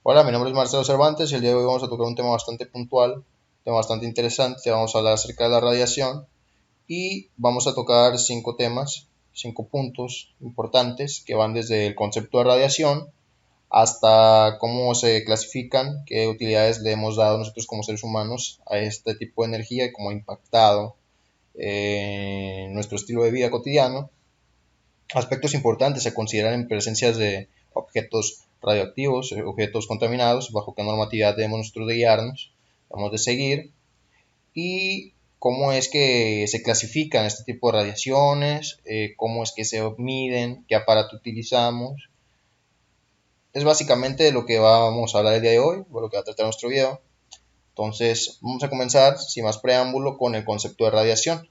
Hola, mi nombre es Marcelo Cervantes y el día de hoy vamos a tocar un tema bastante puntual, un tema bastante interesante. Vamos a hablar acerca de la radiación y vamos a tocar 5 temas, 5 puntos importantes que van desde el concepto de radiación hasta cómo se clasifican, qué utilidades le hemos dado nosotros como seres humanos a este tipo de energía y cómo ha impactado nuestro estilo de vida cotidiano. Aspectos importantes se consideran en presencias de objetos radioactivos, objetos contaminados, bajo qué normatividad debemos nosotros de guiarnos, debemos de seguir, y cómo es que se clasifican este tipo de radiaciones, cómo es que se miden, qué aparato utilizamos. Es básicamente de lo que vamos a hablar el día de hoy, de lo que va a tratar nuestro video. Entonces, vamos a comenzar, sin más preámbulo, con el concepto de radiación.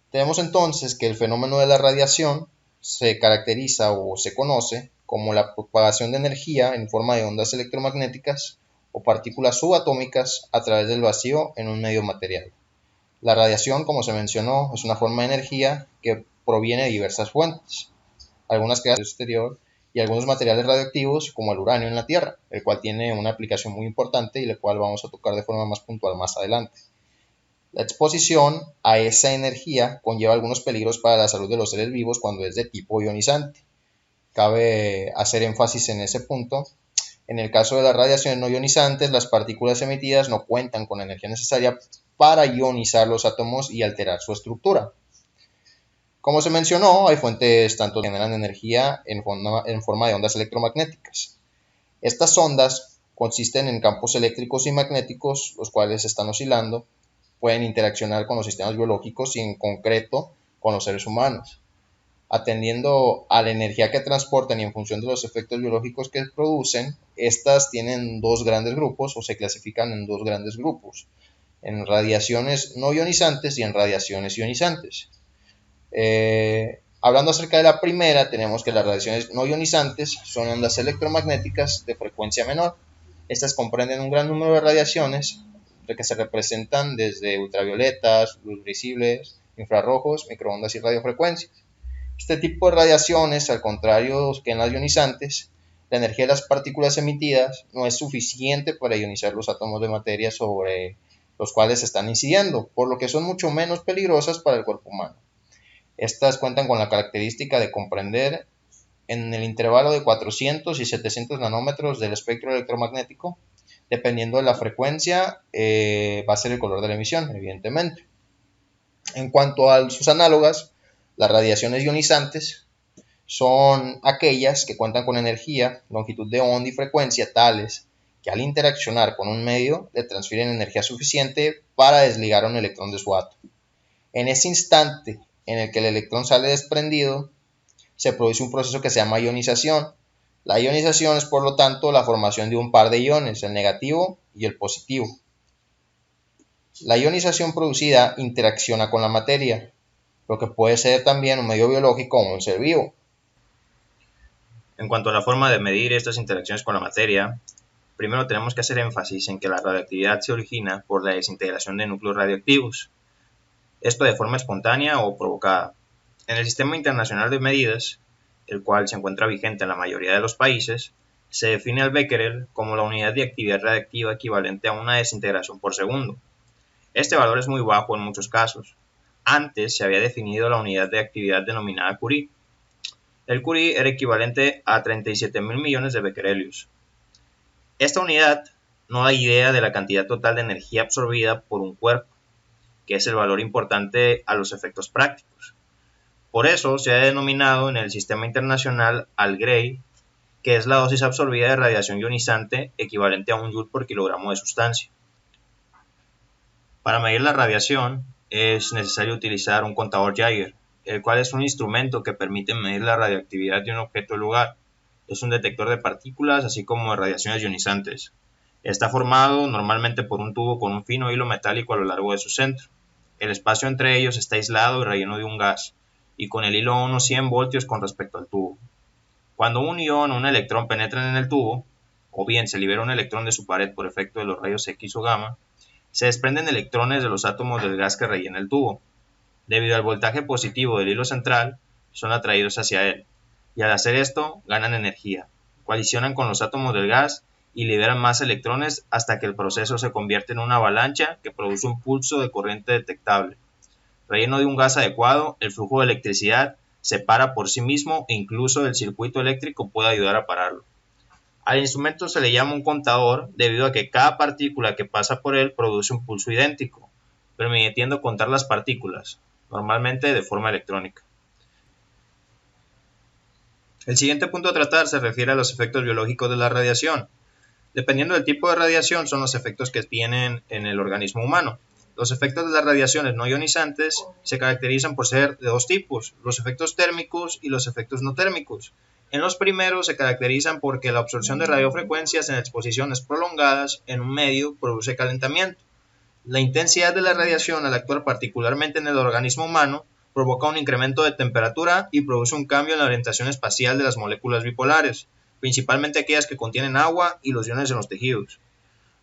Tenemos entonces que el fenómeno de la radiación se caracteriza o se conoce como la propagación de energía en forma de ondas electromagnéticas o partículas subatómicas a través del vacío en un medio material. La radiación, como se mencionó, es una forma de energía que proviene de diversas fuentes, algunas creadas en el exterior y algunos materiales radioactivos como el uranio en la Tierra, el cual tiene una aplicación muy importante y la cual vamos a tocar de forma más puntual más adelante. La exposición a esa energía conlleva algunos peligros para la salud de los seres vivos cuando es de tipo ionizante. Cabe hacer énfasis en ese punto. En el caso de las radiaciones no ionizantes, las partículas emitidas no cuentan con la energía necesaria para ionizar los átomos y alterar su estructura. Como se mencionó, hay fuentes tanto que generan energía en forma de ondas electromagnéticas. Estas ondas consisten en campos eléctricos y magnéticos, los cuales están oscilando, pueden interaccionar con los sistemas biológicos y en concreto con los seres humanos. Atendiendo a la energía que transportan y en función de los efectos biológicos que producen, estas tienen dos grandes grupos o se clasifican en dos grandes grupos, en radiaciones no ionizantes y en radiaciones ionizantes. Hablando acerca de la primera, tenemos que las radiaciones no ionizantes son ondas electromagnéticas de frecuencia menor. Estas comprenden un gran número de radiaciones que se representan desde ultravioletas, luz visibles, infrarrojos, microondas y radiofrecuencias. Este tipo de radiaciones, al contrario que en las ionizantes, la energía de las partículas emitidas no es suficiente para ionizar los átomos de materia sobre los cuales están incidiendo, por lo que son mucho menos peligrosas para el cuerpo humano. Estas cuentan con la característica de comprender en el intervalo de 400 y 700 nanómetros del espectro electromagnético. Dependiendo de la frecuencia, va a ser el color de la emisión, evidentemente. En cuanto a sus análogas, las radiaciones ionizantes son aquellas que cuentan con energía, longitud de onda y frecuencia tales que al interaccionar con un medio le transfieren energía suficiente para desligar a un electrón de su átomo. En ese instante en el que el electrón sale desprendido, se produce un proceso que se llama ionización. La ionización es, por lo tanto, la formación de un par de iones, el negativo y el positivo. La ionización producida interacciona con la materia, lo que puede ser también un medio biológico o un ser vivo. En cuanto a la forma de medir estas interacciones con la materia, primero tenemos que hacer énfasis en que la radioactividad se origina por la desintegración de núcleos radioactivos, esto de forma espontánea o provocada. En el Sistema Internacional de Medidas, el cual se encuentra vigente en la mayoría de los países, se define al becquerel como la unidad de actividad radiactiva equivalente a una desintegración por segundo. Este valor es muy bajo en muchos casos. Antes se había definido la unidad de actividad denominada Curie. El Curie era equivalente a 37.000 millones de becquerelios. Esta unidad no da idea de la cantidad total de energía absorbida por un cuerpo, que es el valor importante a los efectos prácticos. Por eso se ha denominado en el Sistema Internacional al Gray, que es la dosis absorbida de radiación ionizante equivalente a 1 joule por kilogramo de sustancia. Para medir la radiación es necesario utilizar un contador Geiger, el cual es un instrumento que permite medir la radioactividad de un objeto o lugar. Es un detector de partículas así como de radiaciones ionizantes. Está formado normalmente por un tubo con un fino hilo metálico a lo largo de su centro. El espacio entre ellos está aislado y relleno de un gas, y con el hilo a unos 100 voltios con respecto al tubo. Cuando un ion o un electrón penetran en el tubo, o bien se libera un electrón de su pared por efecto de los rayos X o gamma, se desprenden electrones de los átomos del gas que rellena el tubo. Debido al voltaje positivo del hilo central, son atraídos hacia él, y al hacer esto ganan energía, colisionan con los átomos del gas y liberan más electrones hasta que el proceso se convierte en una avalancha que produce un pulso de corriente detectable. Relleno de un gas adecuado, el flujo de electricidad se para por sí mismo e incluso el circuito eléctrico puede ayudar a pararlo. Al instrumento se le llama un contador debido a que cada partícula que pasa por él produce un pulso idéntico, permitiendo contar las partículas, normalmente de forma electrónica. El siguiente punto a tratar se refiere a los efectos biológicos de la radiación. Dependiendo del tipo de radiación son los efectos que tienen en el organismo humano. Los efectos de las radiaciones no ionizantes se caracterizan por ser de dos tipos, los efectos térmicos y los efectos no térmicos. En los primeros se caracterizan porque la absorción de radiofrecuencias en exposiciones prolongadas en un medio produce calentamiento. La intensidad de la radiación al actuar particularmente en el organismo humano provoca un incremento de temperatura y produce un cambio en la orientación espacial de las moléculas bipolares, principalmente aquellas que contienen agua y los iones en los tejidos.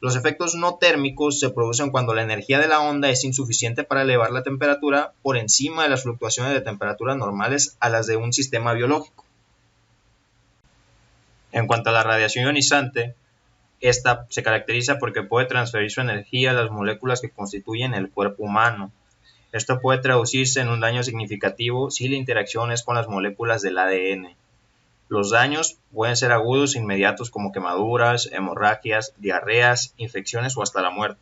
Los efectos no térmicos se producen cuando la energía de la onda es insuficiente para elevar la temperatura por encima de las fluctuaciones de temperaturas normales a las de un sistema biológico. En cuanto a la radiación ionizante, esta se caracteriza porque puede transferir su energía a las moléculas que constituyen el cuerpo humano. Esto puede traducirse en un daño significativo si la interacción es con las moléculas del ADN. Los daños pueden ser agudos e inmediatos como quemaduras, hemorragias, diarreas, infecciones o hasta la muerte.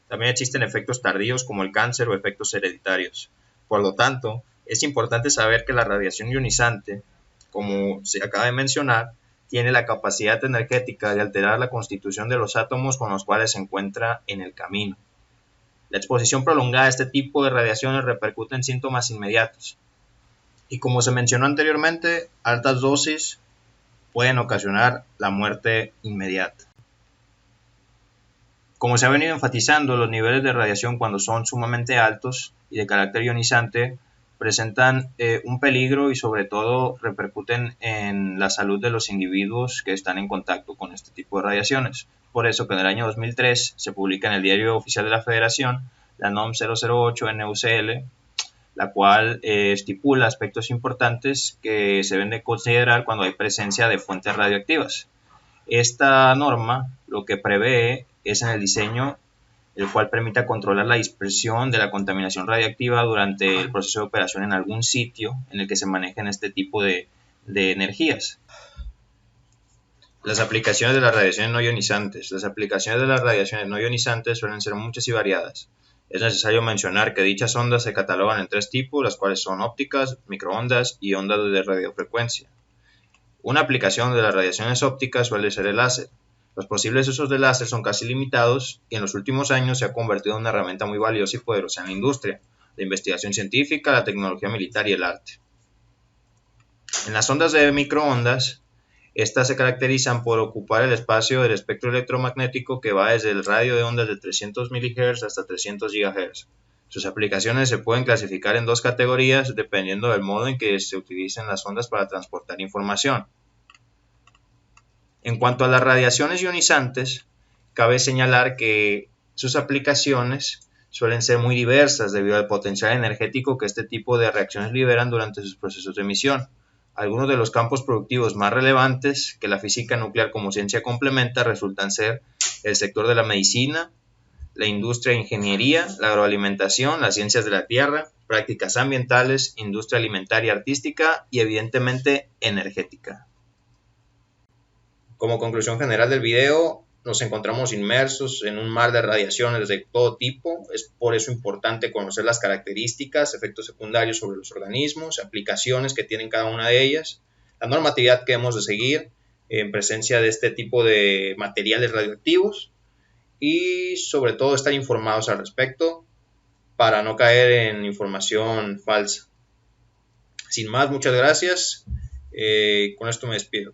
También existen efectos tardíos como el cáncer o efectos hereditarios. Por lo tanto, es importante saber que la radiación ionizante, como se acaba de mencionar, tiene la capacidad energética de alterar la constitución de los átomos con los cuales se encuentra en el camino. La exposición prolongada a este tipo de radiaciones repercute en síntomas inmediatos. Y como se mencionó anteriormente, altas dosis pueden ocasionar la muerte inmediata. Como se ha venido enfatizando, los niveles de radiación cuando son sumamente altos y de carácter ionizante presentan un peligro y sobre todo repercuten en la salud de los individuos que están en contacto con este tipo de radiaciones. Por eso que en el año 2003 se publica en el Diario Oficial de la Federación la NOM 008 NUCL, la cual estipula aspectos importantes que se deben de considerar cuando hay presencia de fuentes radioactivas. Esta norma lo que prevé es en el diseño el cual permita controlar la dispersión de la contaminación radiactiva durante el proceso de operación en algún sitio en el que se manejen este tipo de energías. Las aplicaciones de las radiaciones no ionizantes. Las aplicaciones de las radiaciones no ionizantes suelen ser muchas y variadas. Es necesario mencionar que dichas ondas se catalogan en tres tipos, las cuales son ópticas, microondas y ondas de radiofrecuencia. Una aplicación de las radiaciones ópticas suele ser el láser. Los posibles usos del láser son casi limitados y en los últimos años se ha convertido en una herramienta muy valiosa y poderosa en la industria, la investigación científica, la tecnología militar y el arte. En las ondas de microondas, estas se caracterizan por ocupar el espacio del espectro electromagnético que va desde el radio de ondas de 300 MHz hasta 300 GHz. Sus aplicaciones se pueden clasificar en dos categorías dependiendo del modo en que se utilicen las ondas para transportar información. En cuanto a las radiaciones ionizantes, cabe señalar que sus aplicaciones suelen ser muy diversas debido al potencial energético que este tipo de reacciones liberan durante sus procesos de emisión. Algunos de los campos productivos más relevantes que la física nuclear como ciencia complementa resultan ser el sector de la medicina, la industria de ingeniería, la agroalimentación, las ciencias de la tierra, prácticas ambientales, industria alimentaria artística y evidentemente energética. Como conclusión general del video, nos encontramos inmersos en un mar de radiaciones de todo tipo. Es por eso importante conocer las características, efectos secundarios sobre los organismos, aplicaciones que tienen cada una de ellas, la normatividad que hemos de seguir en presencia de este tipo de materiales radioactivos y sobre todo estar informados al respecto para no caer en información falsa. Sin más, muchas gracias. Con esto me despido.